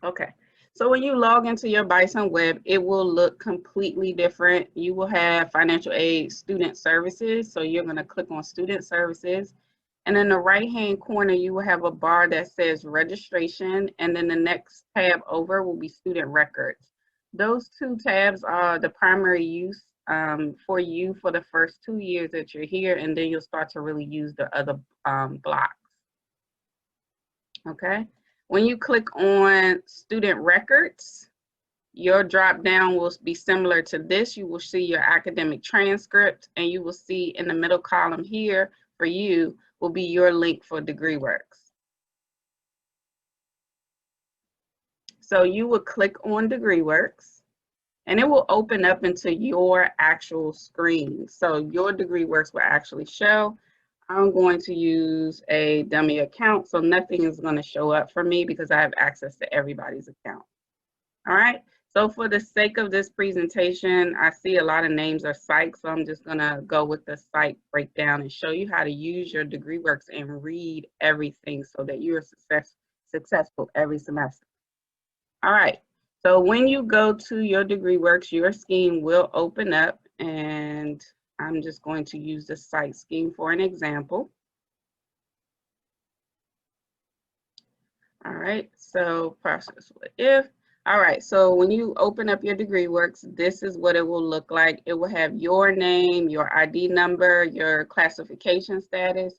Okay, so when you log into your Bison web, it will look completely different. You will have financial aid student services. So you're going to click on student services. And in the right-hand corner, you will have a bar that says registration. And then the next tab over will be student records. Those two tabs are the primary use for you for the first 2 years that you're here. And then you'll start to really use the other blocks. Okay. When you click on student records, your drop down will be similar to this. You will see your academic transcript, and you will see in the middle column here for you will be your link for DegreeWorks. So you will click on DegreeWorks, and it will open up into your actual screen. So your DegreeWorks will actually show. I'm going to use a dummy account, so nothing is going to show up for me because I have access to everybody's account. All right, so for the sake of this presentation, I see a lot of names are psych, so I'm just going to go with the psych breakdown and show you how to use your DegreeWorks and read everything so that you're successful every semester. All right, so when you go to your DegreeWorks, your scheme will open up, and I'm just going to use the site scheme for an example. All right, so process what if. All right, so when you open up your DegreeWorks, this is what it will look like. It will have your name, your ID number, your classification status,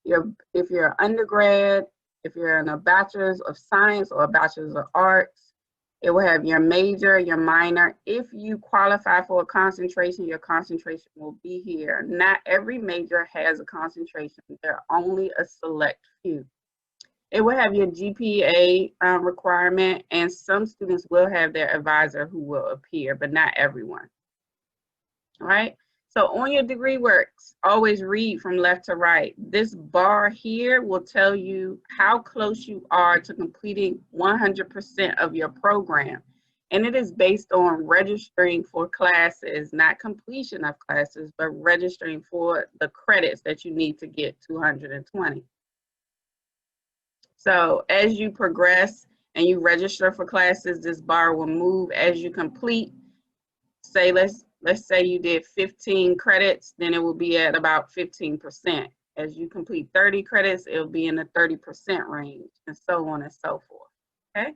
if you're an undergrad, if you're in a Bachelor's of Science or a Bachelor's of Arts. It will have your major, your minor. If you qualify for a concentration, your concentration will be here. Not every major has a concentration. There are only a select few. It will have your GPA requirement, and some students will have their advisor who will appear, but not everyone. All right. So on your DegreeWorks, always read from left to right. This bar here will tell you how close you are to completing 100% of your program. And it is based on registering for classes, not completion of classes, but registering for the credits that you need to get 220. So as you progress and you register for classes, this bar will move as you complete. Say, let's say you did 15 credits, then it will be at about 15%. As you complete 30 credits, it'll be in the 30% range, and so on and so forth, okay?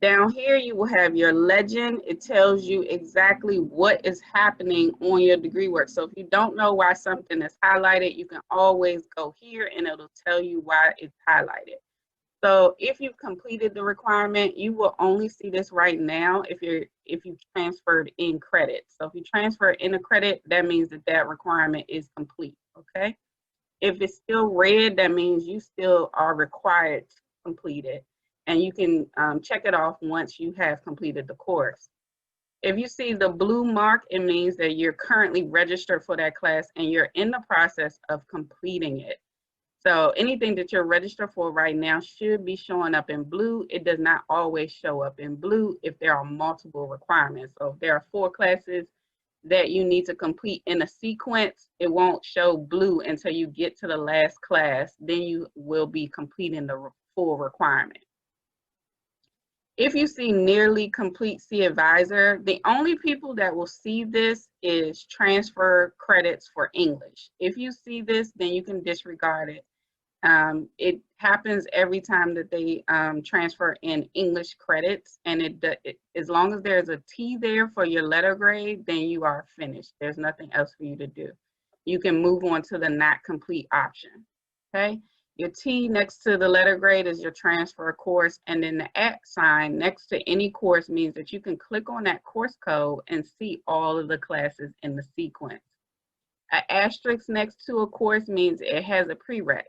Down here, you will have your legend. It tells you exactly what is happening on your DegreeWorks. So if you don't know why something is highlighted, you can always go here and it'll tell you why it's highlighted. So if you've completed the requirement, you will only see this right now if you've transferred in credit. So if you transfer in a credit, that means that requirement is complete, okay? If it's still red, that means you still are required to complete it, and you can check it off once you have completed the course. If you see the blue mark, it means that you're currently registered for that class and you're in the process of completing it. So anything that you're registered for right now should be showing up in blue. It does not always show up in blue if there are multiple requirements. So if there are 4 classes that you need to complete in a sequence, it won't show blue until you get to the last class. Then you will be completing the full requirement. If you see nearly complete, see advisor. The only people that will see this is transfer credits for English. If you see this, then you can disregard it. It happens every time that they transfer in English credits, and as long as there's a T there for your letter grade, then you are finished. There's nothing else for you to do. You can move on to the not complete option, okay? Your T next to the letter grade is your transfer course, and then the @ sign next to any course means that you can click on that course code and see all of the classes in the sequence. An asterisk next to a course means it has a prereq,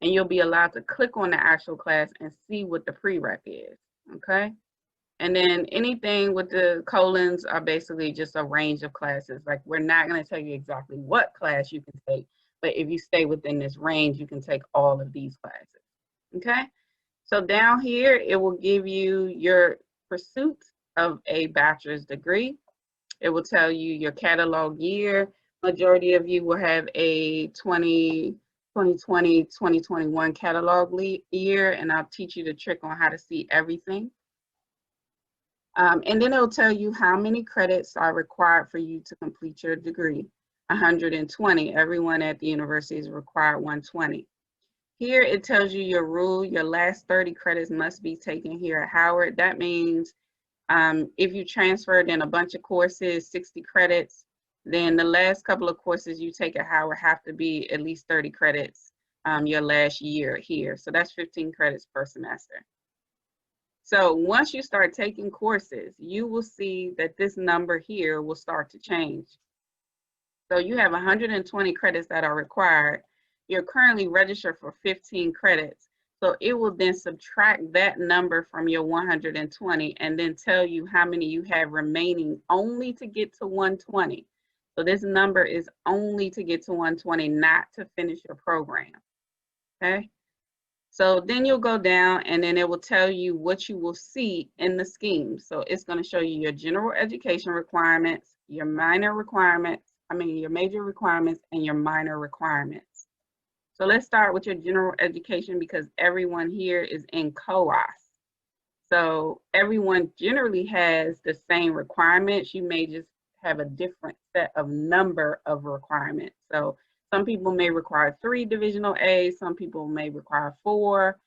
and you'll be allowed to click on the actual class and see what the prereq is, okay? And then anything with the colons are basically just a range of classes. Like, we're not going to tell you exactly what class you can take, but if you stay within this range, you can take all of these classes, okay? So down here, it will give you your pursuit of a bachelor's degree. It will tell you your catalog year. Majority of you will have a 2020, 2021 catalog year, and I'll teach you the trick on how to see everything. And then it'll tell you how many credits are required for you to complete your degree. 120. Everyone at the university is required 120. Here it tells you your rule. Your last 30 credits must be taken here at Howard. That means if you transferred in a bunch of courses, 60 credits, then the last couple of courses you take at Howard have to be at least 30 credits your last year here. So that's 15 credits per semester. So once you start taking courses, you will see that this number here will start to change. So you have 120 credits that are required. You're currently registered for 15 credits. So it will then subtract that number from your 120 and then tell you how many you have remaining only to get to 120. So this number is only to get to 120, not to finish your program, okay? So then you'll go down and then it will tell you what you will see in the scheme. So it's going to show you your general education requirements, your minor requirements, your major requirements, and your minor requirements. So let's start with your general education because everyone here is in COAS. So everyone generally has the same requirements. You may just have a different set of number of requirements. So some people may require 3 divisional A's, some people may require 4.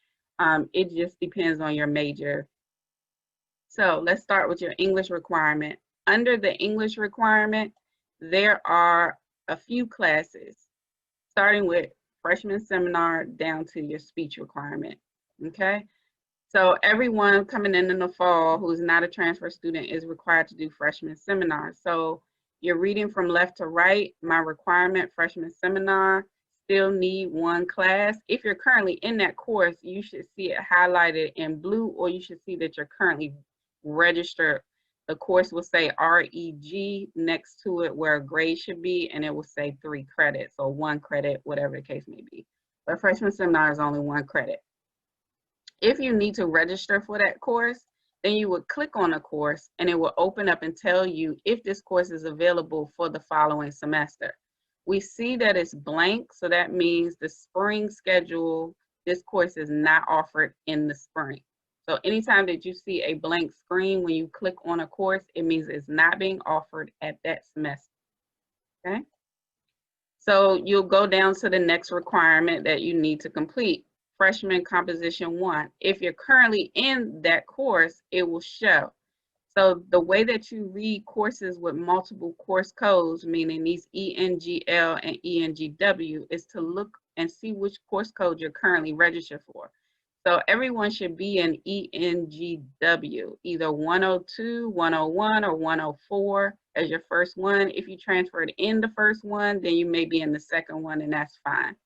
It just depends on your major. So let's start with your English requirement. Under the English requirement, there are a few classes, starting with freshman seminar down to your speech requirement, okay? So everyone coming in the fall who's not a transfer student is required to do freshman seminar. So you're reading from left to right. My requirement, freshman seminar, still need 1 class. If you're currently in that course, you should see it highlighted in blue, or you should see that you're currently registered. The course will say REG next to it where a grade should be, and it will say 3 credits or 1 credit, whatever the case may be. But freshman seminar is only 1 credit. If you need to register for that course, then you would click on a course and it will open up and tell you if this course is available for the following semester. We see that it's blank, so that means the spring schedule, this course is not offered in the spring. So anytime that you see a blank screen when you click on a course, it means it's not being offered at that semester, okay? So you'll go down to the next requirement that you need to complete. Freshman Composition 1. If you're currently in that course, it will show. So the way that you read courses with multiple course codes, meaning these ENGL and ENGW, is to look and see which course code you're currently registered for. So everyone should be in ENGW, either 102, 101, or 104 as your first one. If you transferred in the first one, then you may be in the second one, and that's fine.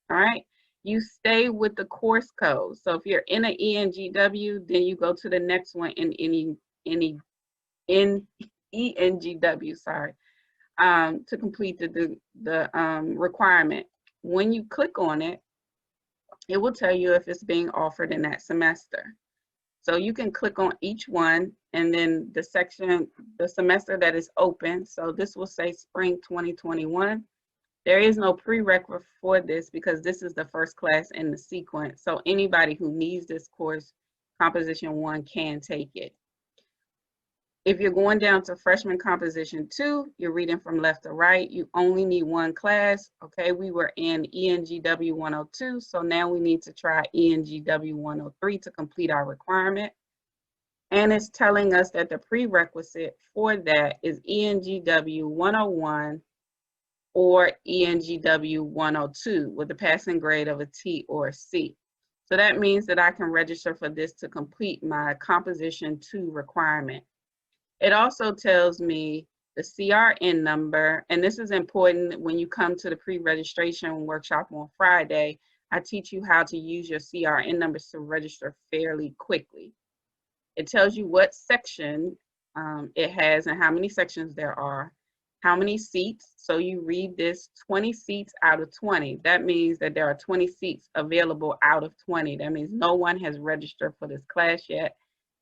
All right. You stay with the course code. So if you're in an ENGW, then you go to the next one in ENGW, sorry, to complete the requirement. When you click on it, it will tell you if it's being offered in that semester. So you can click on each one and then the semester that is open. So this will say spring 2021. There is no prerequisite for this because this is the first class in the sequence. So anybody who needs this course, Composition 1, can take it. If you're going down to Freshman Composition 2, you're reading from left to right. You only need 1 class. Okay, we were in ENGW 102, so now we need to try ENGW 103 to complete our requirement. And it's telling us that the prerequisite for that is ENGW 101 or ENGW 102 with a passing grade of a T or a C. So that means that I can register for this to complete my Composition 2 requirement. It also tells me the CRN number, and this is important when you come to the pre-registration workshop on Friday. I teach you how to use your CRN numbers to register fairly quickly. It tells you what section it has and how many sections there are, how many seats. So you read this 20 seats out of 20. That means that there are 20 seats available out of 20. That means no one has registered for this class yet.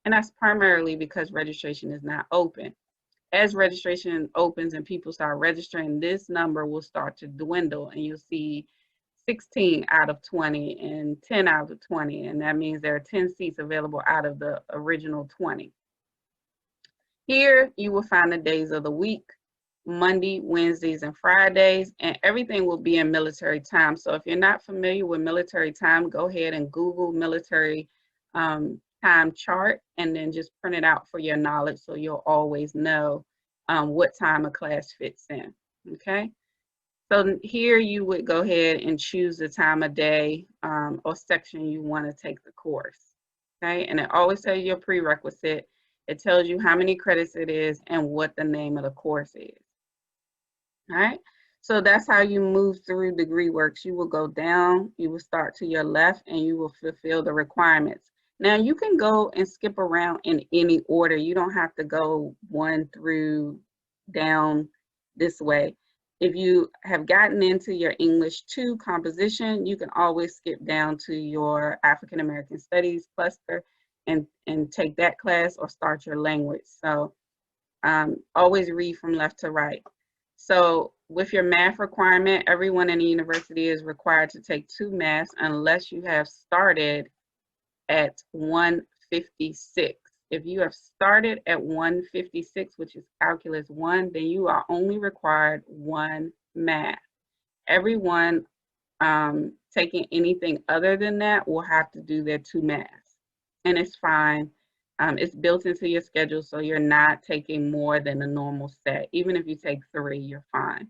And that's primarily because registration is not open. As registration opens and people start registering, this number will start to dwindle and you'll see 16 out of 20 and 10 out of 20. And that means there are 10 seats available out of the original 20. Here you will find the days of the week, Monday, Wednesdays, and Fridays, and everything will be in military time. So if you're not familiar with military time, go ahead and Google military time chart and then just print it out for your knowledge so you'll always know what time a class fits in, okay? So here you would go ahead and choose the time of day or section you want to take the course, okay? And it always tells you your prerequisite. It tells you how many credits it is and what the name of the course is, all right? So that's how you move through degree works. You will go down, you will start to your left, and you will fulfill the requirements. Now you can go and skip around in any order. You don't have to go 1 through down this way. If you have gotten into your English 2 composition, you can always skip down to your African American Studies cluster and take that class or start your language. So always read from left to right. So with your math requirement, everyone in the university is required to take 2 maths unless you have started at 156. If you have started at 156, which is Calculus 1, then you are only required 1 math. Everyone taking anything other than that will have to do their 2 maths, and it's fine. It's built into your schedule, so you're not taking more than a normal set. Even if you take 3, you're fine.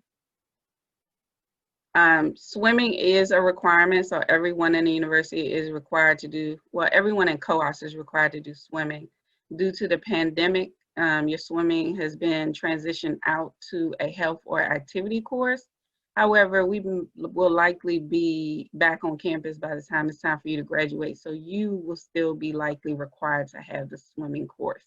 Swimming is a requirement, so everyone in the university is required to do, well, everyone in co-ops is required to do swimming. Due to the pandemic, your swimming has been transitioned out to a health or activity course. However, we will likely be back on campus by the time it's time for you to graduate, so you will still be likely required to have the swimming course.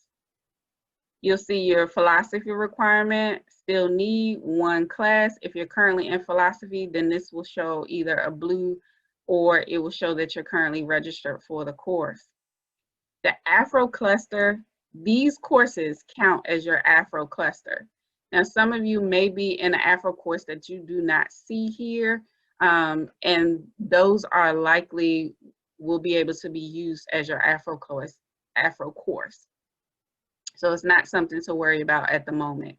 You'll see your philosophy requirement, still need 1 class. If you're currently in philosophy, then this will show either a blue or it will show that you're currently registered for the course. The Afro cluster, these courses count as your Afro cluster. Now, some of you may be in an Afro course that you do not see here, and those are likely will be able to be used as your Afro course. So it's not something to worry about at the moment.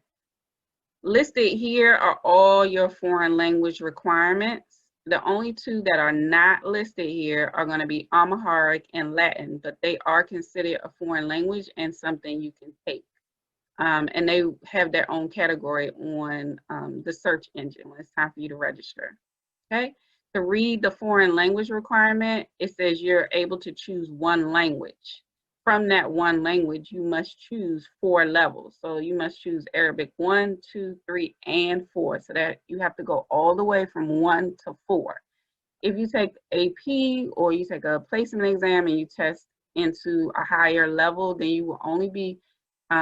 Listed here are all your foreign language requirements. The only 2 that are not listed here are going to be Amharic and Latin, but they are considered a foreign language and something you can take. And they have their own category on the search engine when it's time for you to register, okay? To read the foreign language requirement, it says you're able to choose 1 language. From that 1 language, you must choose 4 levels. So you must choose Arabic 1, 2, 3, and 4. So that you have to go all the way from 1 to 4. If you take AP or you take a placement exam and you test into a higher level, then you will only be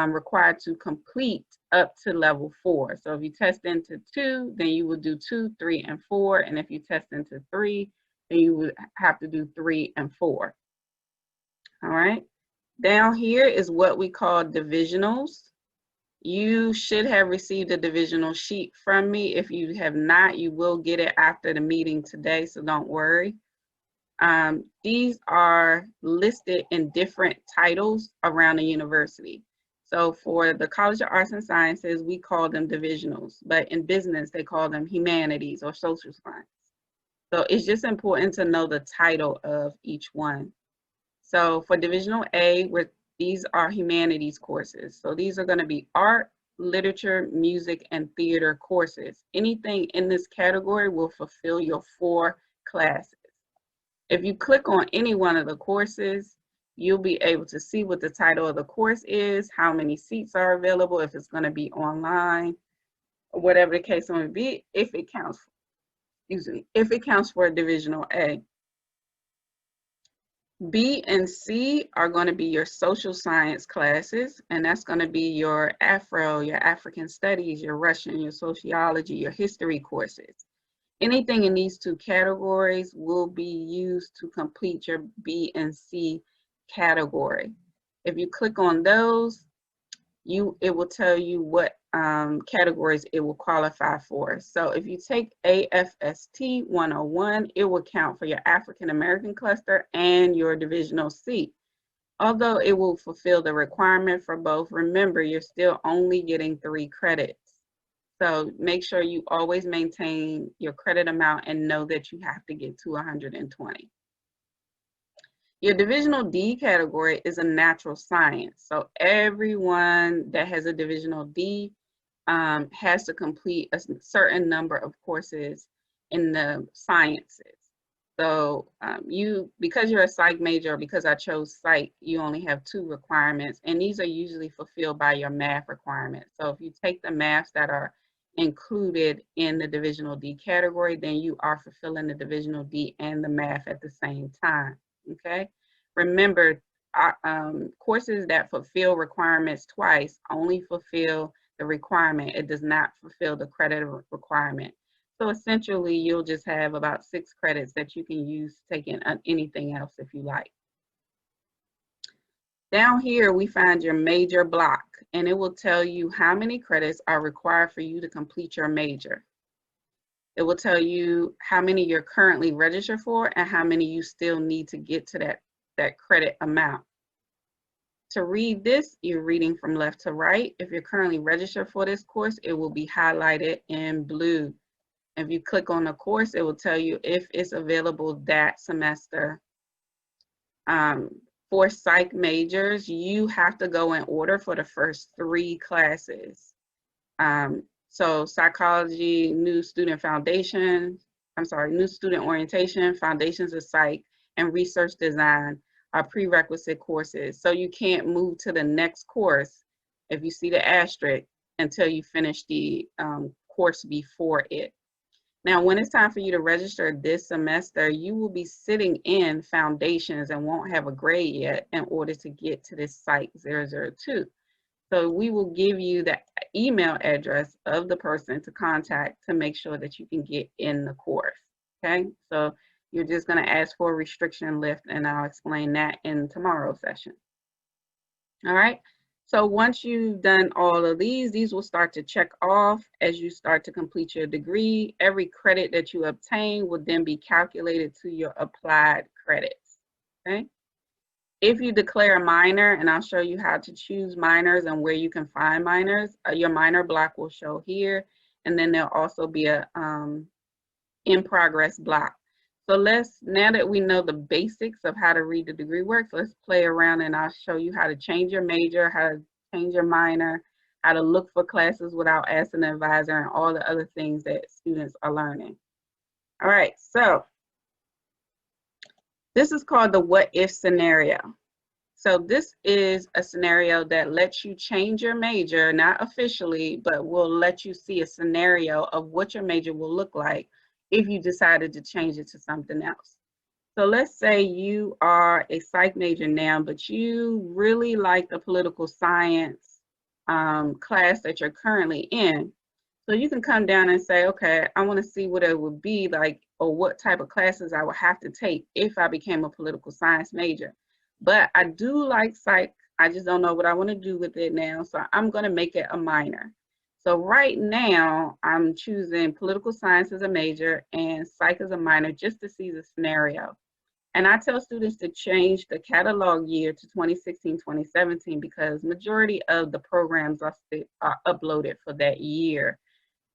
required to complete up to level 4. So if you test into 2, then you will do 2, 3, and 4. And if you test into 3, then you would have to do 3 and 4. All right. Down here is what we call divisionals. You should have received a divisional sheet from me. If you have not, you will get it after the meeting today, so don't worry. These are listed in different titles around the university. So for the College of Arts and Sciences, we call them divisionals, but in business, they call them humanities or social science. So it's just important to know the title of each one. So for Divisional A, these are humanities courses. So these are going to be art, literature, music, and theater courses. Anything in this category will fulfill your 4 classes. If you click on any one of the courses, you'll be able to see what the title of the course is, how many seats are available, if it's going to be online, or whatever the case may be, if it counts, if it counts for a Divisional A. B and C are going to be your social science classes, and that's going to be your Afro, your African studies, your Russian, your sociology, your history courses. Anything in these 2 categories will be used to complete your B and C category. If you click on those, it will tell you what categories it will qualify for. So if you take AFST 101, it will count for your African American cluster and your Divisional C. Although it will fulfill the requirement for both, remember you're still only getting 3 credits. So make sure you always maintain your credit amount and know that you have to get to 120. Your divisional D category is a natural science. So everyone that has a divisional D has to complete a certain number of courses in the sciences. So because you're a psych major, or because I chose psych, you only have 2 requirements, and these are usually fulfilled by your math requirements. So if you take the maths that are included in the divisional D category, then you are fulfilling the divisional D and the math at the same time, okay? Remember, courses that fulfill requirements twice only fulfill the requirement. It does not fulfill the credit requirement. So essentially, you'll just have about 6 credits that you can use to take in anything else if you like. Down here, we find your major block, and it will tell you how many credits are required for you to complete your major. It will tell you how many you're currently registered for and how many you still need to get to that credit amount. To read this, you're reading from left to right. If you're currently registered for this course, it will be highlighted in blue. If you click on the course, it will tell you if it's available that semester. For psych majors, you have to go in order for the first 3 classes. So psychology, new student orientation, foundations of psych, and research design are prerequisite courses. So you can't move to the next course, if you see the asterisk, until you finish the course before it. Now, when it's time for you to register this semester, you will be sitting in foundations and won't have a grade yet in order to get to this Psych 002. So we will give you the email address of the person to contact to make sure that you can get in the course, okay? So you're just gonna ask for a restriction lift, and I'll explain that in tomorrow's session. All right, so once you've done all of these will start to check off as you start to complete your degree. Every credit that you obtain will then be calculated to your applied credits, okay? If you declare a minor, and I'll show you how to choose minors and where you can find minors, your minor block will show here, and then there'll also be a in progress block. So now that we know the basics of how to read the degree works, let's play around and I'll show you how to change your major, how to change your minor, how to look for classes without asking an advisor, and all the other things that students are learning. All right, so this is called the what if scenario. So this is a scenario that lets you change your major, not officially, but will let you see a scenario of what your major will look like if you decided to change it to something else. So let's say you are a psych major now, but you really like the political science class that you're currently in. So you can come down and say, okay, I want to see what it would be like, or what type of classes I would have to take if I became a political science major. But I do like psych, I just don't know what I want to do with it now, so I'm going to make it a minor. So right now, I'm choosing political science as a major and psych as a minor just to see the scenario. And I tell students to change the catalog year to 2016, 2017, because majority of the programs are uploaded for that year.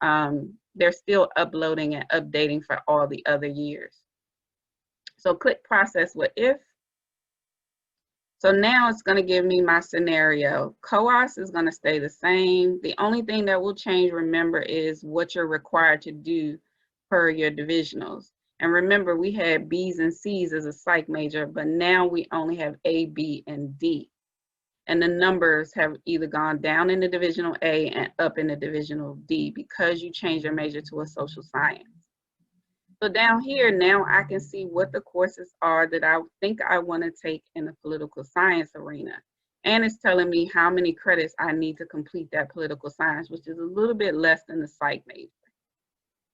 They're still uploading and updating for all the other years. So click process what if. So now it's going to give me my scenario. COAS is going to stay the same. The only thing that will change, remember, is what you're required to do per your divisionals. And remember, we had B's and C's as a psych major, but now we only have A, B, and D. And the numbers have either gone down in the divisional A and up in the divisional D because you changed your major to a social science. So down here, now I can see what the courses are that I think I want to take in the political science arena. And it's telling me how many credits I need to complete that political science, which is a little bit less than the psych major.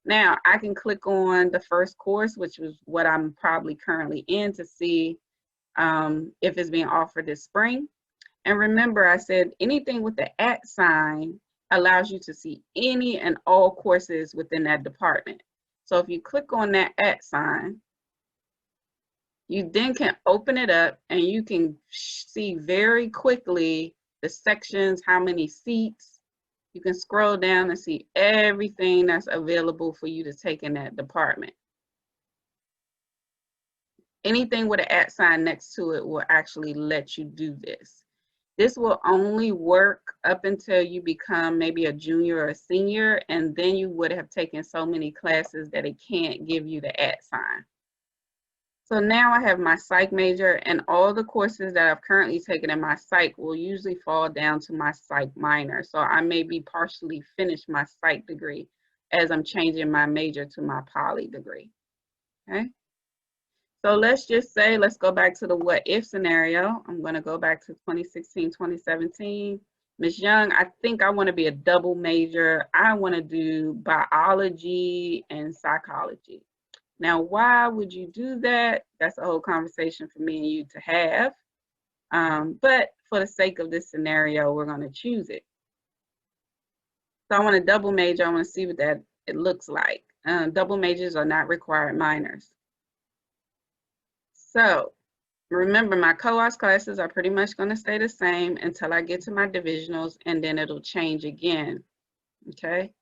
Now I can click on the first course, which is what I'm probably currently in, to see if it's being offered this spring. And remember, I said anything with the @ sign allows you to see any and all courses within that department. So if you click on that @ sign, You then can open it up and you can see very quickly the sections, how many seats. You can scroll down and see everything that's available for you to take in that department. Anything with an @ sign next to it will actually let you do this. This will only work up until you become maybe a junior or a senior, and then you would have taken so many classes that it can't give you the @ sign. So now I have my psych major, and all the courses that I've currently taken in my psych will usually fall down to my psych minor. So I may be partially finished my psych degree as I'm changing my major to my poly degree, okay? So let's just say, let's go back to the what if scenario. I'm going to go back to 2016, 2017. Ms. Young, I think I want to be a double major. I want to do biology and psychology. Now, why would you do that? That's a whole conversation for me and you to have. But for the sake of this scenario, we're going to choose it. So I want a double major. I want to see what that it looks like. Double majors are not required minors. So remember, my co-op classes are pretty much going to stay the same until I get to my divisionals, and then it'll change again, okay?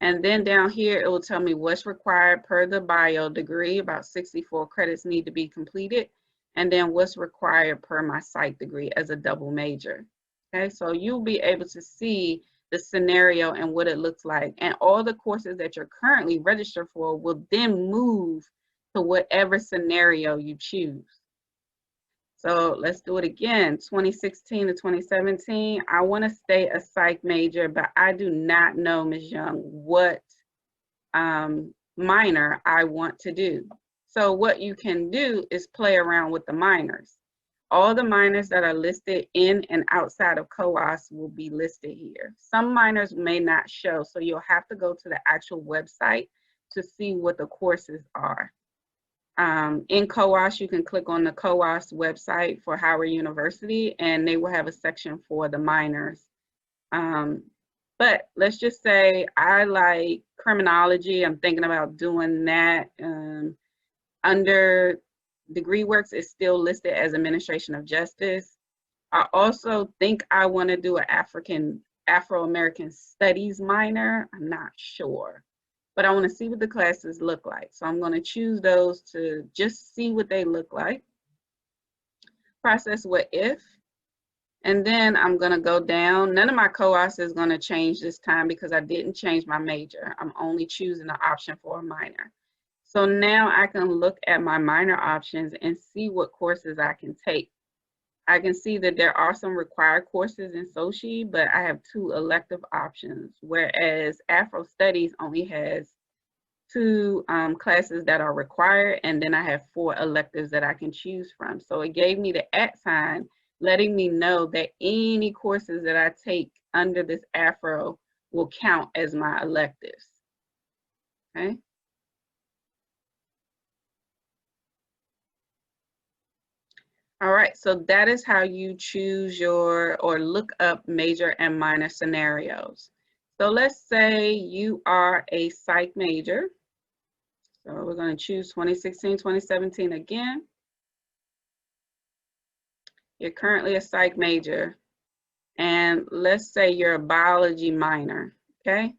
And then down here, it will tell me what's required per the bio degree. About 64 credits need to be completed. And then what's required per my psych degree as a double major, okay? So you'll be able to see the scenario and what it looks like. And all the courses that you're currently registered for will then move to whatever scenario you choose. So let's do it again. 2016 to 2017, I want to stay a psych major, but I do not know, Ms. Young, what minor I want to do. So what you can do is play around with the minors. All the minors that are listed in and outside of COAS will be listed here. Some minors may not show, so you'll have to go to the actual website to see what the courses are. In COAS, you can click on the COAS website for Howard University, and they will have a section for the minors. But let's just say I like criminology. I'm thinking about doing that. Under DegreeWorks, it's still listed as Administration of Justice. I also think I want to do an Afro-American Studies minor. I'm not sure, but I want to see what the classes look like. So I'm going to choose those to just see what they look like. Process what if, and then I'm going to go down. None of my co-ops is going to change this time because I didn't change my major. I'm only choosing the option for a minor. So now I can look at my minor options and see what courses I can take. I can see that there are some required courses in Soci, but I have 2 elective options, whereas Afro Studies only has 2 classes that are required, and then I have 4 electives that I can choose from. So it gave me the @ sign, letting me know that any courses that I take under this Afro will count as my electives, okay? All right, so that is how you choose your or look up major and minor scenarios. So let's say you are a psych major. So we're going to choose 2016, 2017 again. You're currently a psych major, and let's say you're a biology minor, okay?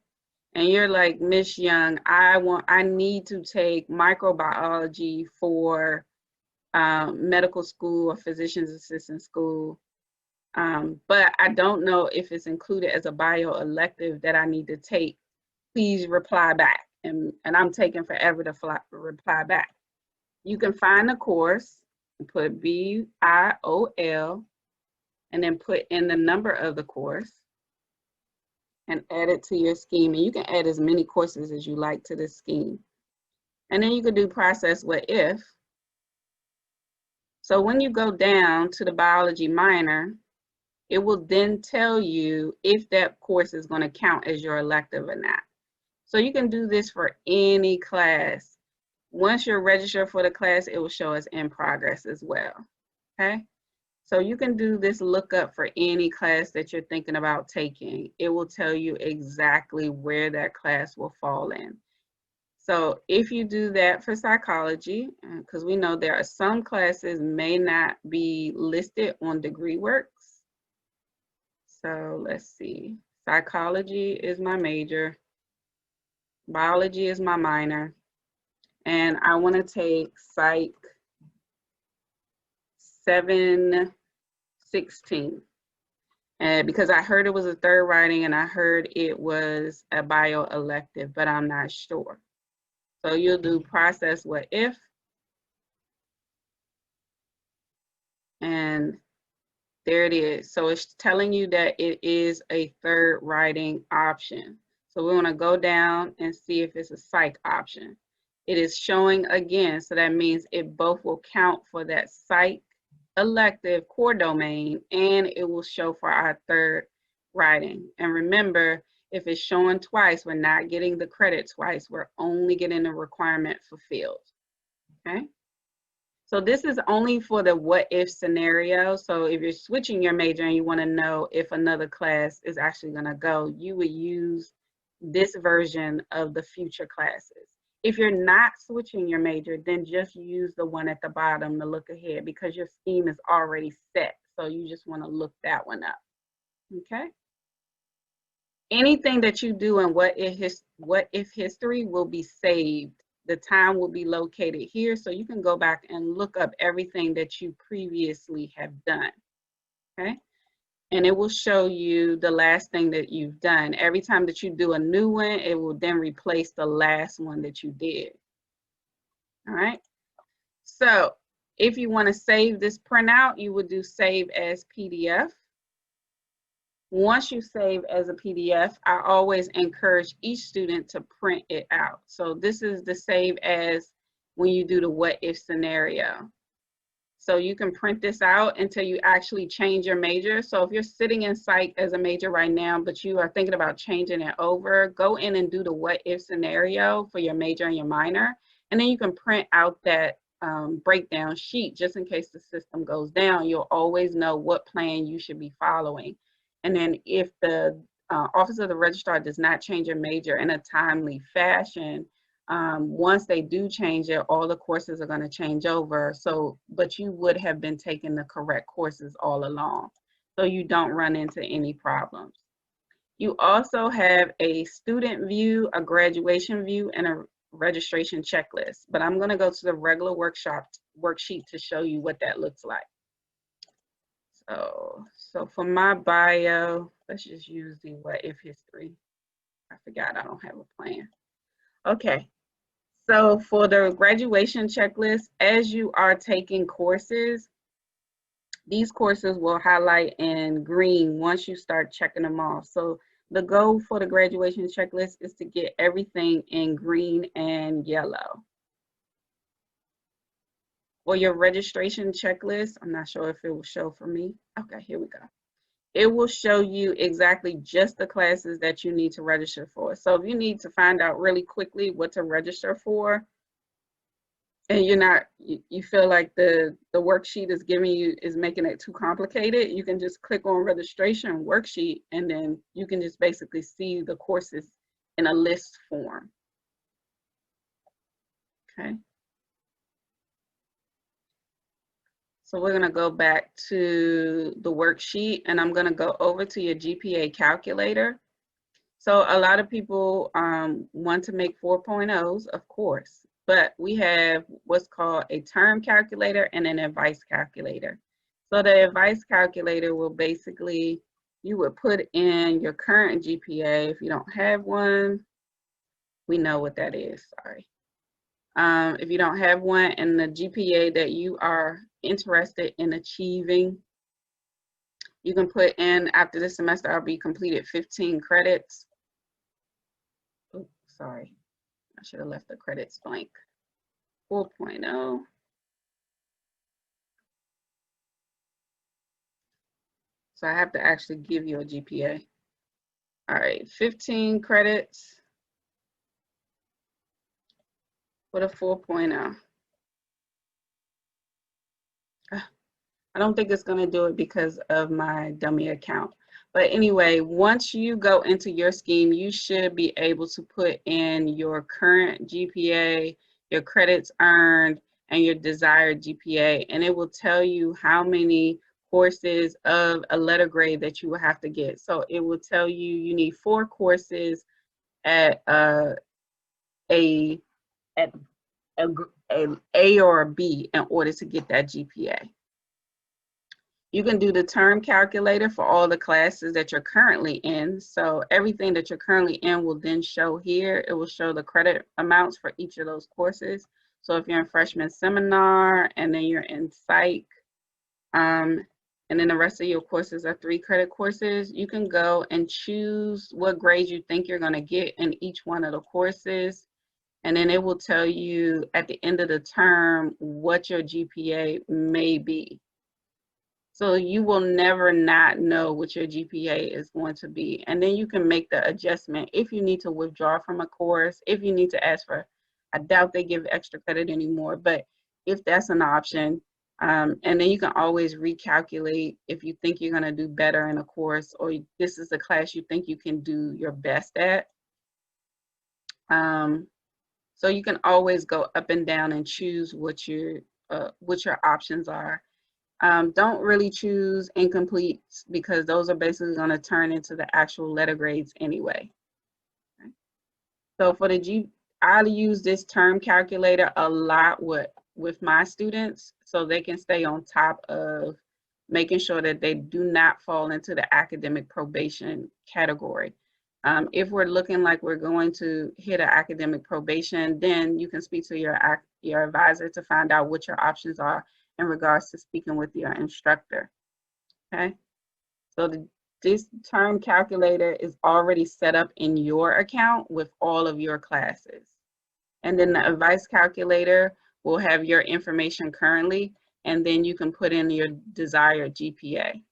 And you're like, Miss Young, I need to take microbiology for medical school or physician's assistant school, but I don't know if it's included as a bio elective that I need to take. Please reply back. And I'm taking forever to reply back. You can find the course and put BIOL and then put in the number of the course and add it to your scheme. And you can add as many courses as you like to this scheme. And then you can do process what if. So when you go down to the biology minor, it will then tell you if that course is going to count as your elective or not. So you can do this for any class. Once you're registered for the class, it will show as in progress as well, okay? So you can do this lookup for any class that you're thinking about taking. It will tell you exactly where that class will fall in. So if you do that for psychology, because we know there are some classes may not be listed on degree works. So let's see, psychology is my major, biology is my minor, and I want to take Psych 716. And because I heard it was a third writing and I heard it was a bio elective, but I'm not sure. So you'll do process what if, and there it is. So it's telling you that it is a third writing option. So we want to go down and see if it's a psych option. It is showing again, so that means it both will count for that psych elective core domain, and it will show for our third writing. And remember, if it's showing twice, we're not getting the credit twice. We're only getting the requirement fulfilled. Okay. So this is only for the what if scenario. So if you're switching your major and you want to know if another class is actually going to go, you would use this version of the future classes. If you're not switching your major, then just use the one at the bottom to look ahead, because your scheme is already set. So you just want to look that one up. Okay. Anything that you do in what if history will be saved. The time will be located here, so you can go back and look up everything that you previously have done. Okay. And it will show you the last thing that you've done. Every time that you do a new one, it will then replace the last one that you did. All right. So if you want to save this printout, you would do save as PDF. Once you save as a PDF, I always encourage each student to print it out. So this is the save as when you do the what if scenario. So you can print this out until you actually change your major. So if you're sitting in psych as a major right now, but you are thinking about changing it over, go in and do the what if scenario for your major and your minor. And then you can print out that breakdown sheet just in case the system goes down. You'll always know what plan you should be following. And then if the Office of the Registrar does not change your major in a timely fashion, once they do change it, all the courses are going to change over. So, but you would have been taking the correct courses all along, so you don't run into any problems. You also have a student view, a graduation view, and a registration checklist. But I'm going to go to the regular worksheet to show you what that looks like. So for my bio, let's just use the what if history. I forgot I don't have a plan. Okay. So for the graduation checklist, as you are taking courses, these courses will highlight in green once you start checking them off. So the goal for the graduation checklist is to get everything in green and yellow. For your registration checklist, I'm not sure if it will show for me. Okay, here we go. It will show you exactly just the classes that you need to register for. So if you need to find out really quickly what to register for, and you feel like the worksheet is making it too complicated, you can just click on registration worksheet, and then you can just basically see the courses in a list form. Okay. So we're going to go back to the worksheet, and I'm going to go over to your GPA calculator. So a lot of people want to make 4.0s, of course, but we have what's called a term calculator and an advice calculator. So the advice calculator will basically, you would put in your current GPA. If you don't have one, we know what that is, sorry. If you don't have one, and the GPA that you are interested in achieving, you can put in, after this semester, I'll be completed 15 credits. Oh, sorry, I should have left the credits blank. 4.0. So I have to actually give you a GPA. All right, 15 credits with a 4.0. I don't think it's going to do it because of my dummy account, But anyway, once you go into your scheme, you should be able to put in your current GPA, your credits earned, and your desired GPA, and it will tell you how many courses of a letter grade that you will have to get. So it will tell you you need 4 courses at a or a B in order to get that GPA. You can do the term calculator for all the classes that you're currently in. So everything that you're currently in will then show here. It will show the credit amounts for each of those courses. So if you're in freshman seminar and then you're in psych, and then the rest of your courses are 3 credit courses, you can go and choose what grades you think you're going to get in each one of the courses. And then it will tell you at the end of the term what your GPA may be. So you will never not know what your GPA is going to be. And then you can make the adjustment if you need to withdraw from a course, if you need to ask for, I doubt they give extra credit anymore, but if that's an option, and then you can always recalculate if you think you're gonna do better in a course or this is the class you think you can do your best at. So you can always go up and down and choose what your options are. Don't really choose incompletes because those are basically going to turn into the actual letter grades anyway. Okay. So for the I use this term calculator a lot with my students so they can stay on top of making sure that they do not fall into the academic probation category. If we're looking like we're going to hit an academic probation, then you can speak to your advisor to find out what your options are in regards to speaking with your instructor, okay? So this term calculator is already set up in your account with all of your classes. And then the advice calculator will have your information currently, and then you can put in your desired GPA.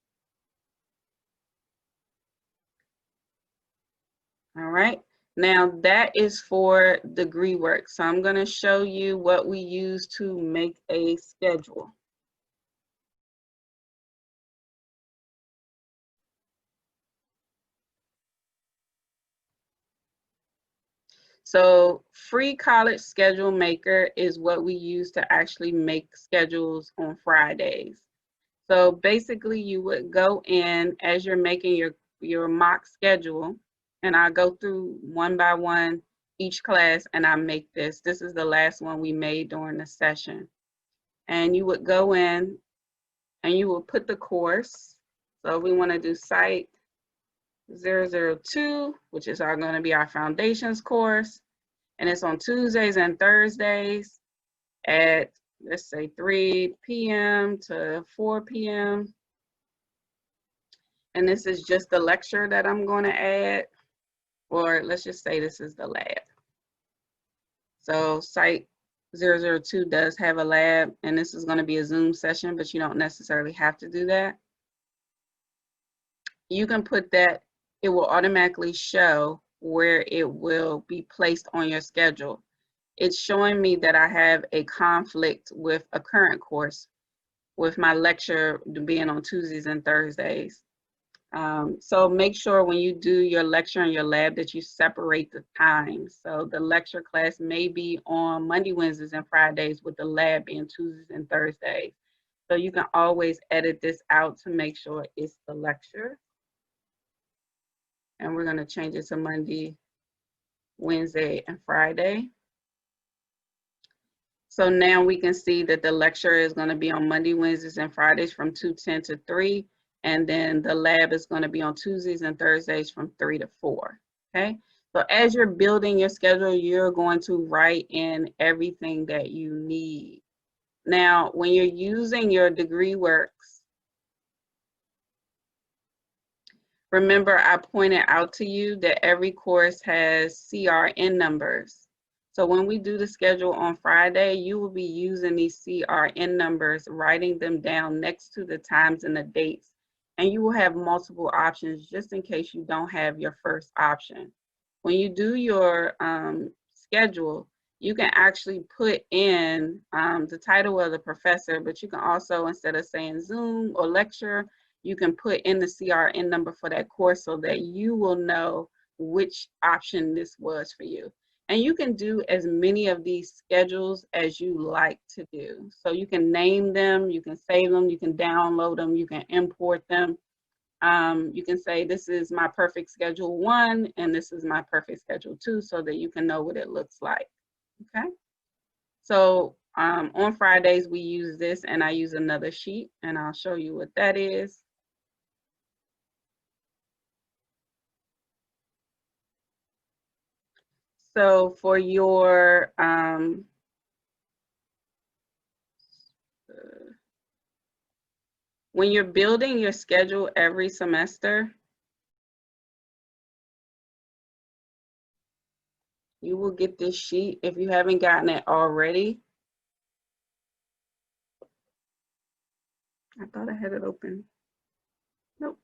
All right, now that is for degree work. So I'm going to show you what we use to make a schedule. So free college schedule maker is what we use to actually make schedules on Fridays. So basically you would go in as you're making your mock schedule, and I go through one by one each class and I make this. This is the last one we made during the session. And you would go in and you will put the course. So we want to do Site 002, which is going to be our foundations course. And it's on Tuesdays and Thursdays at, let's say, 3 p.m. to 4 p.m. And this is just the lecture that I'm going to add, or let's just say this is the lab. So Site 002 does have a lab, and this is going to be a Zoom session, but you don't necessarily have to do that. You can put that, it will automatically show where it will be placed on your schedule. It's showing me that I have a conflict with a current course with my lecture being on Tuesdays and Thursdays. So make sure when you do your lecture and your lab that you separate the times. So the lecture class may be on Monday, Wednesdays, and Fridays with the lab being Tuesdays and Thursdays. So you can always edit this out to make sure it's the lecture. And we're going to change it to Monday, Wednesday, and Friday. So now we can see that the lecture is going to be on Monday, Wednesdays, and Fridays from 2:10 to 3. And then the lab is going to be on Tuesdays and Thursdays from 3 to 4. Okay. So as you're building your schedule, you're going to write in everything that you need. Now, when you're using your degree works, remember I pointed out to you that every course has CRN numbers. So when we do the schedule on Friday, you will be using these CRN numbers, writing them down next to the times and the dates. And you will have multiple options just in case you don't have your first option. When you do your schedule, you can actually put in the title of the professor, but you can also, instead of saying Zoom or lecture, you can put in the CRN number for that course so that you will know which option this was for you. And you can do as many of these schedules as you like to do. So you can name them, you can save them, you can download them, you can import them. You can say this is my perfect schedule 1 and this is my perfect schedule 2 so that you can know what it looks like. Okay. So on Fridays we use this, and I use another sheet, and I'll show you what that is. So for your when you're building your schedule every semester, you will get this sheet if you haven't gotten it already. I thought I had it open. Nope.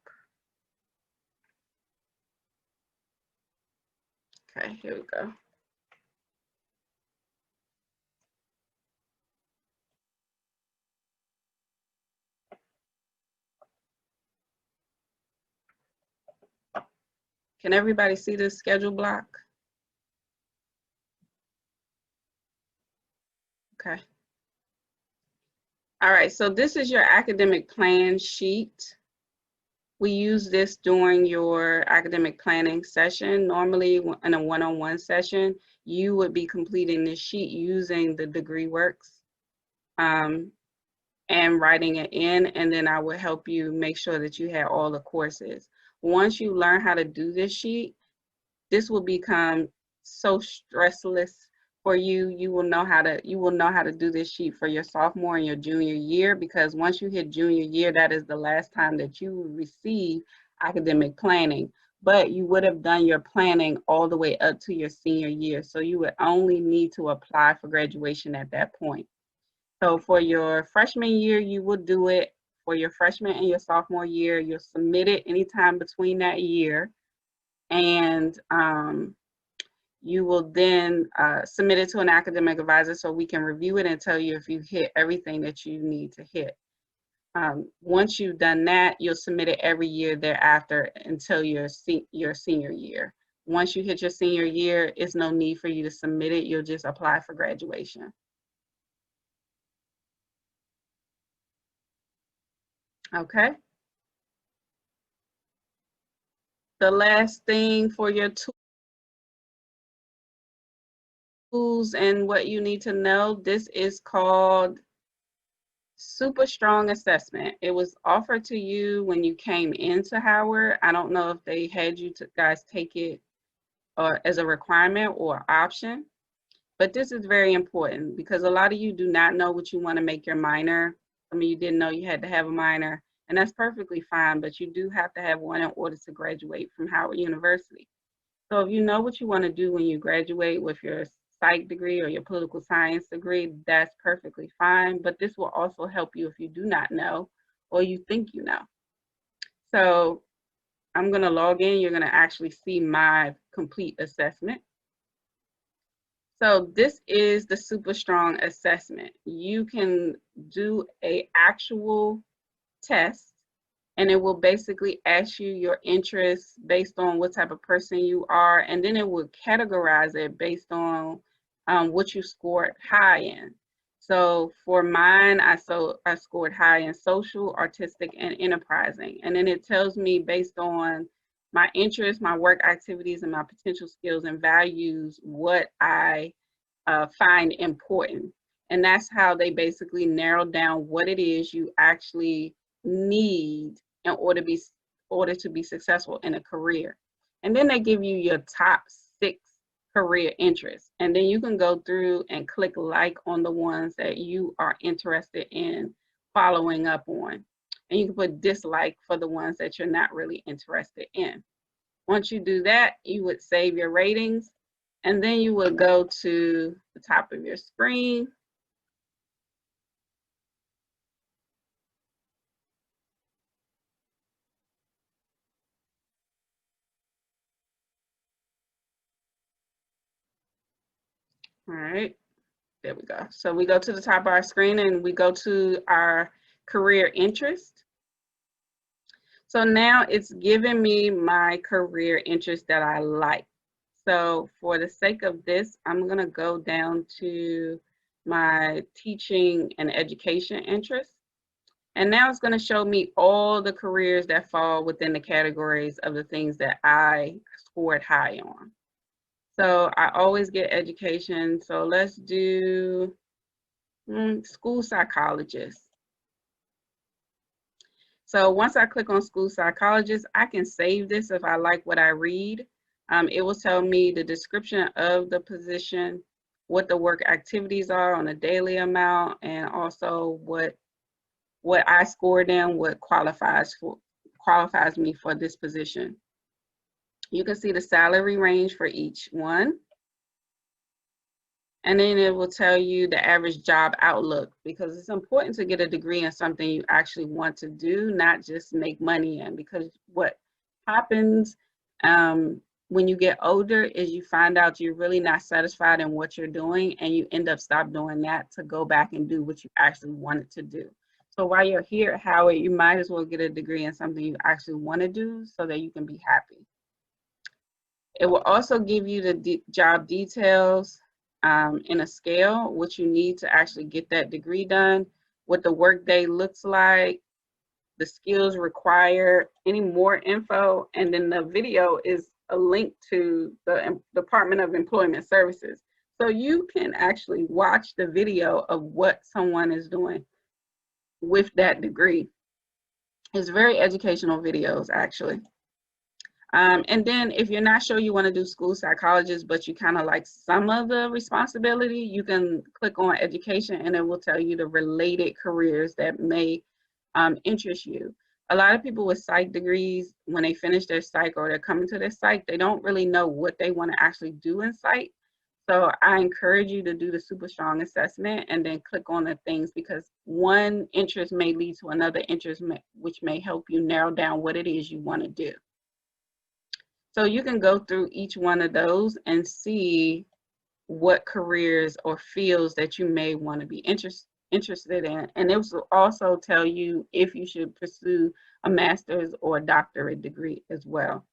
Okay, here we go. Can everybody see this schedule block? Okay. All right, so this is your academic plan sheet. We use this during your academic planning session. Normally in a one-on-one session, you would be completing this sheet using the degree works and writing it in, and then I will help you make sure that you have all the courses. Once you learn how to do this sheet, this will become so stressless for you. You will know how to do this sheet for your sophomore and your junior year, because once you hit junior year, that is the last time that you will receive academic planning. But you would have done your planning all the way up to your senior year, so you would only need to apply for graduation at that point. So for your freshman year, you will do it. For your freshman and your sophomore year, you'll submit it anytime between that year, and you will then submit it to an academic advisor so we can review it and tell you if you hit everything that you need to hit. Once you've done that, you'll submit it every year thereafter until your senior year. Once you hit your senior year, it's no need for you to submit it. You'll just apply for graduation. Okay. The last thing for your tools and what you need to know, this is called Superstrong Assessment. It was offered to you when you came into Howard. I don't know if they had you guys take it as a requirement or option, but this is very important because a lot of you do not know what you want to make your minor. I mean, you didn't know you had to have a minor, and that's perfectly fine, but you do have to have one in order to graduate from Howard University. So if you know what you want to do when you graduate with your psych degree or your political science degree, that's perfectly fine. But this will also help you if you do not know or you think you know. So I'm going to log in. You're going to actually see my complete assessment. So this is the SuperStrong assessment. You can do an actual test, and it will basically ask you your interests based on what type of person you are, and then it will categorize it based on what you scored high in. So for mine, I scored high in social, artistic, and enterprising. And then it tells me based on my interests, my work activities, and my potential skills and values, what I find important. And that's how they basically narrow down what it is you actually need in order to be successful in a career. And then they give you your top 6 career interests. And then you can go through and click like on the ones that you are interested in following up on. And you can put dislike for the ones that you're not really interested in. Once you do that, you would save your ratings, and then you would go to the top of your screen. All right, there we go. So we go to the top of our screen and we go to our career interest. So now it's giving me my career interest that I like. So for the sake of this, I'm going to go down to my teaching and education interest. And now it's going to show me all the careers that fall within the categories of the things that I scored high on. So I always get education. So let's do school psychologist. So once I click on school psychologist, I can save this if I like what I read. It will tell me the description of the position, what the work activities are on a daily amount, and also what I scored in, what qualifies me for this position. You can see the salary range for each one. And then it will tell you the average job outlook, because it's important to get a degree in something you actually want to do, not just make money in. Because what happens when you get older is you find out you're really not satisfied in what you're doing, and you end up stop doing that to go back and do what you actually wanted to do. So while you're here at Howard, you might as well get a degree in something you actually want to do so that you can be happy. It will also give you the job details in a scale, what you need to actually get that degree done, what the workday looks like, the skills required, any more info, and then the video is a link to the Department of Employment Services. So you can actually watch the video of what someone is doing with that degree. It's very educational videos, actually. And then if you're not sure you want to do school psychologist, but you kind of like some of the responsibility, you can click on education and it will tell you the related careers that may interest you. A lot of people with psych degrees, when they finish their psych or they're coming to their psych, they don't really know what they want to actually do in psych. So I encourage you to do the SuperStrong assessment and then click on the things, because one interest may lead to another interest, which may help you narrow down what it is you want to do. So you can go through each one of those and see what careers or fields that you may want to be interested in. And it will also tell you if you should pursue a master's or a doctorate degree as well.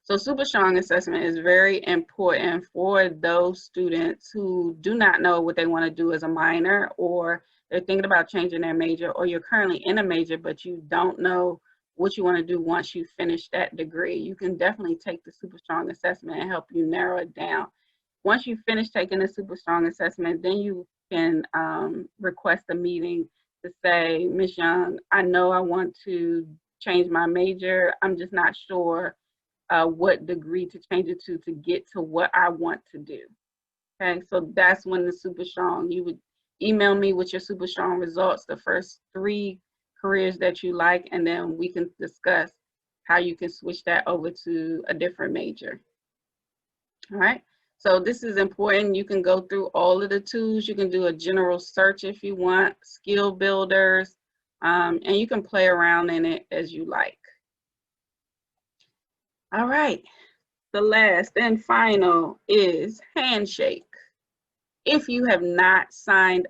So SuperStrong assessment is very important for those students who do not know what they want to do as a minor, or they're thinking about changing their major, or you're currently in a major but you don't know what you want to do once you finish that degree. You can definitely take the SuperStrong assessment and help you narrow it down. Once you finish taking the SuperStrong assessment, then you can request a meeting to say, Ms. Young, I know I want to change my major. I'm just not sure what degree to change it to get to what I want to do. Okay, so that's when the SuperStrong, you would email me with your SuperStrong results, the first 3 careers that you like, and then we can discuss how you can switch that over to a different major. All right, so this is important. You can go through all of the tools. You can do a general search if you want, skill builders, and you can play around in it as you like. All right, the last and final is Handshake. If you have not signed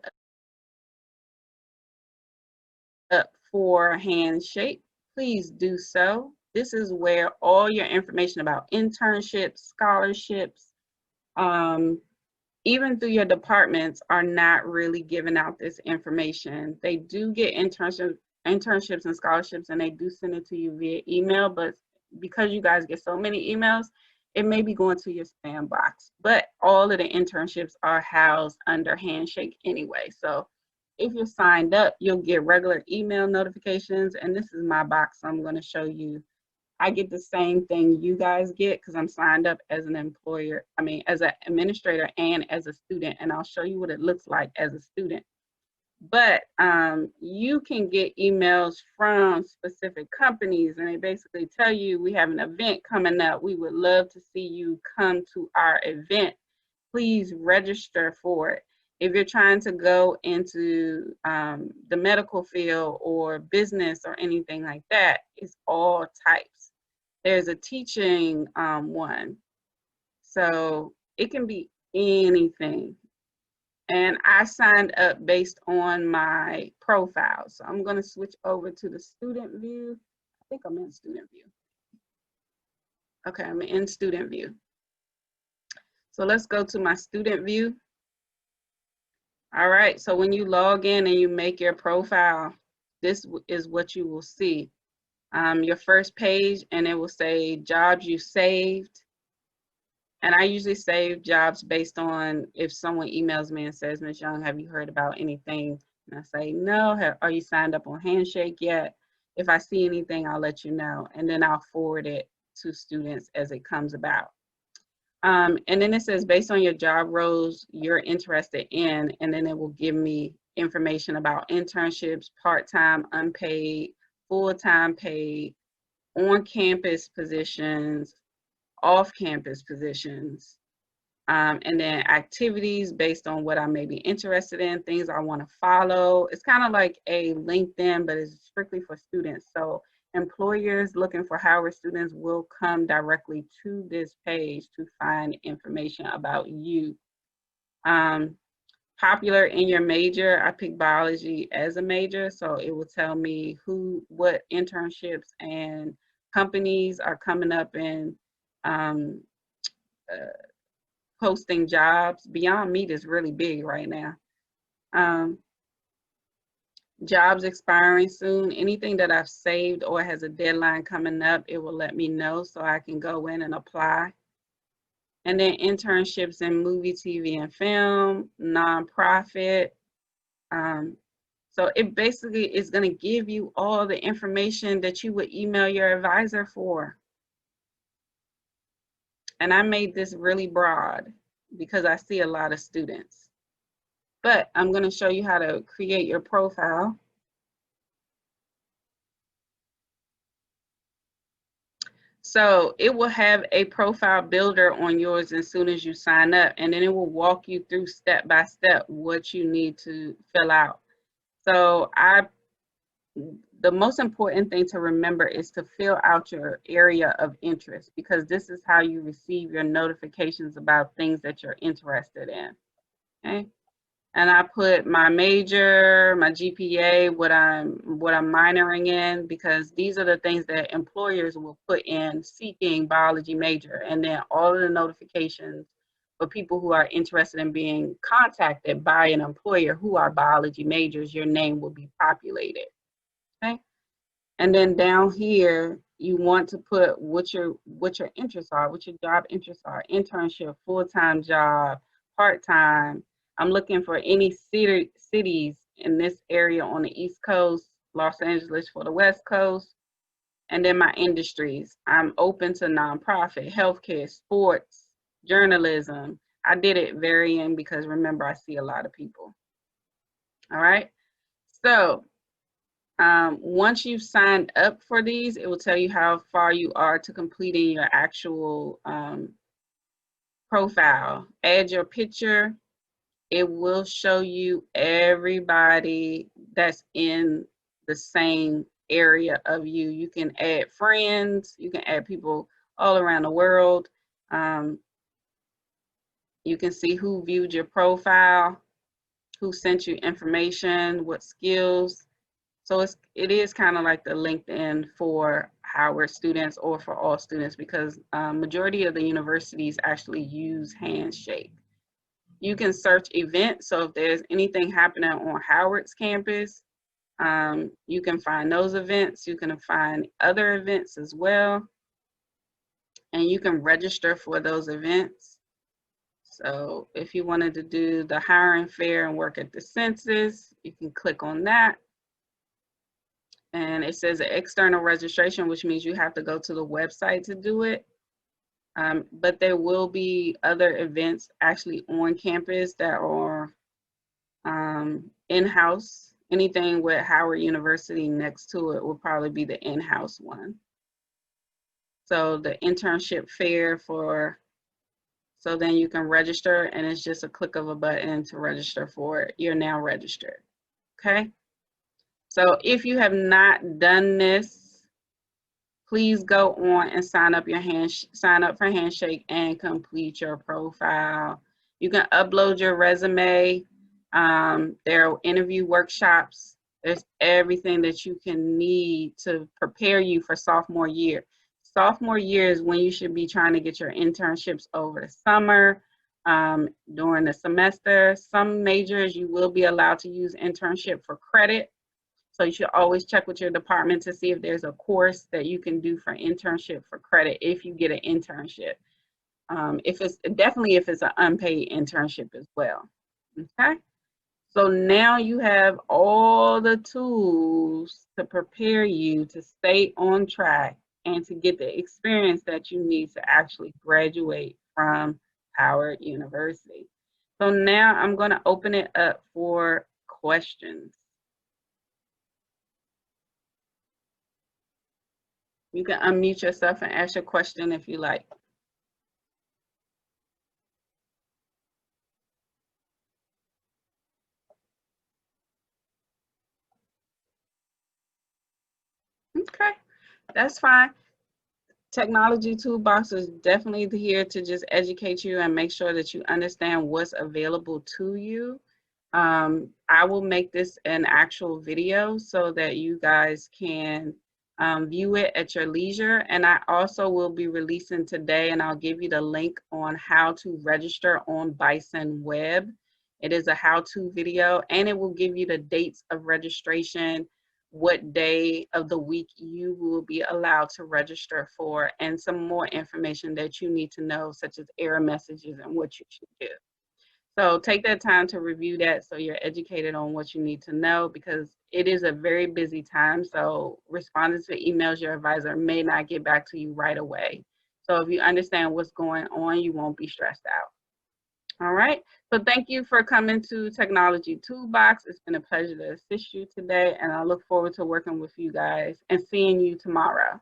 up for Handshake, please do so. This is where all your information about internships, scholarships, even through your departments are not really giving out this information. They do get internships and scholarships, and they do send it to you via email, but because you guys get so many emails, it may be going to your spam box. But all of the internships are housed under Handshake anyway. So if you're signed up, you'll get regular email notifications, and this is my box, so I'm going to show you. I get the same thing you guys get because I'm signed up as an employer, as an administrator and as a student, and I'll show you what it looks like as a student. But you can get emails from specific companies, and they basically tell you, we have an event coming up. We would love to see you come to our event. Please register for it. If you're trying to go into the medical field or business or anything like that, it's all types. There's a teaching one. So it can be anything. And I signed up based on my profile. So I'm going to switch over to the student view think I'm in student view. Okay, I'm in student view. So let's go to my student view. All right, so when you log in and you make your profile, this is what you will see. Your first page, and it will say jobs you saved. And I usually save jobs based on if someone emails me and says, Ms. Young, have you heard about anything? And I say, no. Are you signed up on Handshake yet? If I see anything, I'll let you know. And then I'll forward it to students as it comes about. And then it says, based on your job roles you're interested in, and then it will give me information about internships, part-time, unpaid, full-time paid, on-campus positions, off-campus positions, and then activities based on what I may be interested in, things I want to follow. It's kind of like a LinkedIn, but it's strictly for students. So employers looking for Howard students will come directly to this page to find information about you. Popular in your major, I picked biology as a major, so it will tell me what internships and companies are coming up and posting jobs. Beyond Meat is really big right now. Jobs expiring soon. Anything that I've saved or has a deadline coming up, it will let me know so I can go in and apply. And then internships in movie, TV, and film, nonprofit. So it basically is going to give you all the information that you would email your advisor for. And I made this really broad because I see a lot of students. But I'm going to show you how to create your profile. So it will have a profile builder on yours as soon as you sign up, and then it will walk you through step by step what you need to fill out. So the most important thing to remember is to fill out your area of interest, because this is how you receive your notifications about things that you're interested in. Okay. And I put my major, my GPA, what I'm minoring in, because these are the things that employers will put in seeking biology major. And then all of the notifications for people who are interested in being contacted by an employer who are biology majors, your name will be populated. Okay. And then down here, you want to put what your interests are, what your job interests are: internship, full-time job, part-time. I'm looking for any cities in this area on the East Coast, Los Angeles for the West Coast. And then my industries. I'm open to nonprofit, healthcare, sports, journalism. I did it varying because remember, I see a lot of people. All right. So once you've signed up for these, it will tell you how far you are to completing your actual profile. Add your picture. It will show you everybody that's in the same area of you. You can add friends. You can add people all around the world. You can see who viewed your profile, who sent you information, what skills. So it is kind of like the LinkedIn for Howard students or for all students, because majority of the universities actually use Handshake. You can search events. So if there's anything happening on Howard's campus, you can find those events. You can find other events as well. And you can register for those events. So if you wanted to do the hiring fair and work at the census, you can click on that. And it says external registration, which means you have to go to the website to do it. But there will be other events actually on campus that are in-house. Anything with Howard University next to it will probably be the in-house one. So the internship fair so then you can register, and it's just a click of a button to register for it. You're now registered, okay? So if you have not done this, please go on and sign up for Handshake and complete your profile. You can upload your resume. There are interview workshops There's everything that you can need to prepare you for sophomore year. Sophomore year is when you should be trying to get your internships over the summer, during the semester. Some majors you will be allowed to use internship for credit. So you should always check with your department to see if there's a course that you can do for internship for credit if you get an internship. If it's an unpaid internship as well. Okay. So now you have all the tools to prepare you to stay on track and to get the experience that you need to actually graduate from Howard University. So now I'm going to open it up for questions. You can unmute yourself and ask your question if you like. Okay, that's fine. Technology Toolbox is definitely here to just educate you and make sure that you understand what's available to you. I will make this an actual video so that you guys can view it at your leisure. And I also will be releasing today, and I'll give you the link on how to register on Bison Web. It is a how-to video, and it will give you the dates of registration, what day of the week you will be allowed to register for, and some more information that you need to know, such as error messages and what you should do. So take that time to review that so you're educated on what you need to know, because it is a very busy time. So responding to emails, your advisor may not get back to you right away. So if you understand what's going on, you won't be stressed out. All right. So thank you for coming to Technology Toolbox. It's been a pleasure to assist you today, and I look forward to working with you guys and seeing you tomorrow.